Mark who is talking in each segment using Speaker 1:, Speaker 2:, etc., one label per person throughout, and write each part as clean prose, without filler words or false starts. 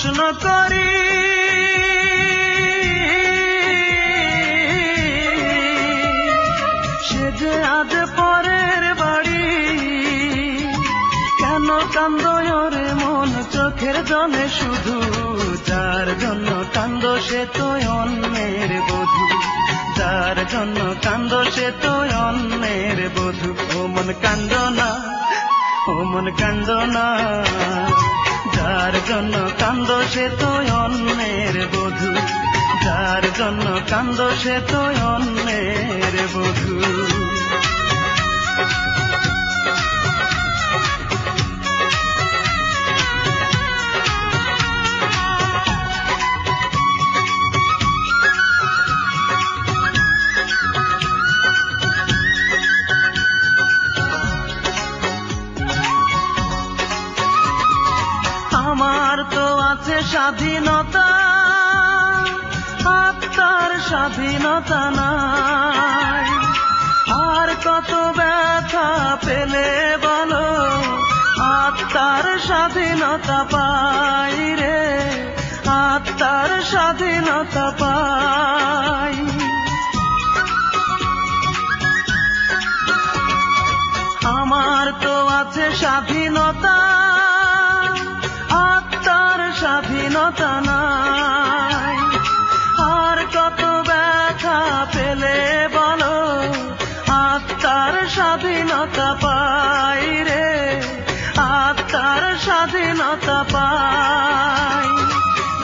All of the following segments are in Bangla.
Speaker 1: প্রশ্ন করি, সে যে আজ পরের বাড়ি, কেন কান্দো রে মন চোখের জলে শুধু? যার জন্য কান্দো সে তো অন্যের বধূ, যার জন্য কান্দো সে তো অন্যের বধূ। ও মন কান্দো না, ও মন কান্দো না, যার জন্য কান্দো সে তো অন্যের বধূ, যার জন্য কান্দো সে তো অন্যের বধূ। আমার তো আছে স্বাধীনতা, আত্মার স্বাধীনতা নাই। আর কত ব্যথা পেলে বলো আত্মার স্বাধীনতা পাই রে, আত্মার স্বাধীনতা পাই। আমার তো আছে স্বাধীনতা, আত্মার স্বাধীনতা নাই। আর কত ব্যথা পেলে বলো আত্মার স্বাধীনতা পাই রে, আত্মার স্বাধীনতা পাই।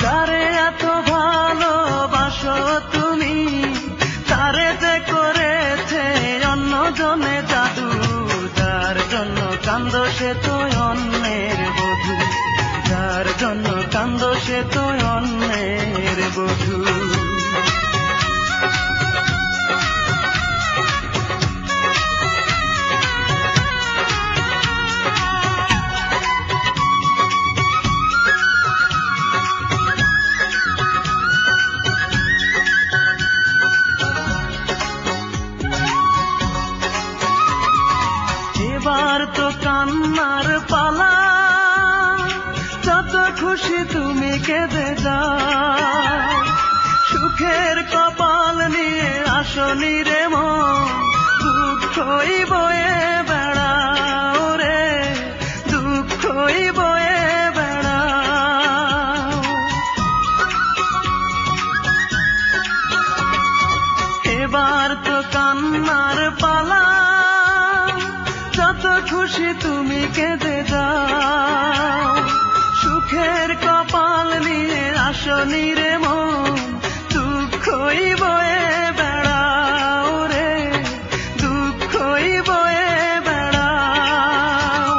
Speaker 1: যারে এত ভালোবাসো তুমি, তারে যে করেছে অন্যজনে জাদু, যার জন্য কান্দো সে তো অন্যের বধূ, যার জন্য কান্দো সে তো অন্যের বধূ। এবার তো কান্নার পালা, যত খুশি তুমি কেঁদে যাও। সুখের কপাল নিয়ে আসনি রে মন, দুঃখই বয়ে বেড়াও রে, দুঃখই বয়ে বেড়াও। এবার তো কান্নার পালা, যত খুশি তুমি কেঁদে যাও। সুখের কপাল নিয়ে আসনি রে মন, দুঃখই বয়ে বেড়াও রে, দুঃখই বয়ে বেড়াও।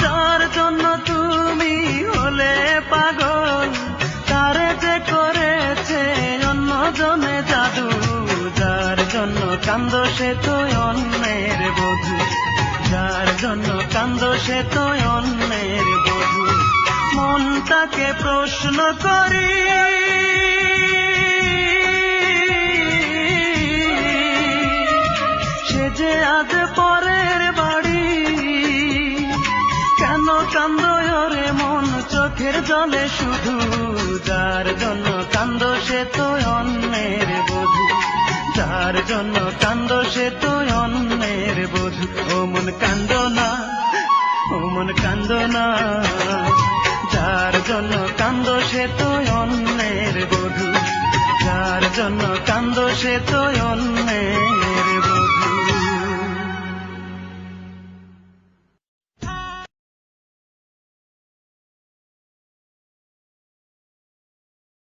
Speaker 1: যার জন্য তুমি হলে পাগল, তারে যে করেছে অন্যজনে জাদু, যার জন্য কান্দো সে তো অন্যের বধূ, যার জন্য কান্দো সে তো অন্যের বধূ। মনটাকে প্রশ্ন করি, সে যে আজ পরের বাড়ি, কেন কান্দো রে মন চোখের জলে শুধু? যার জন্য কান্দো সে তো অন্যের বধূ, যার জন্য কান্দো সে তো অন্যের বধূ। ও মন কান্দো না, ও মন কান্দো না, যার জন্য কান্দো সে তো অন্যের বধূ, যার জন্য কান্দো সে তো অন্যের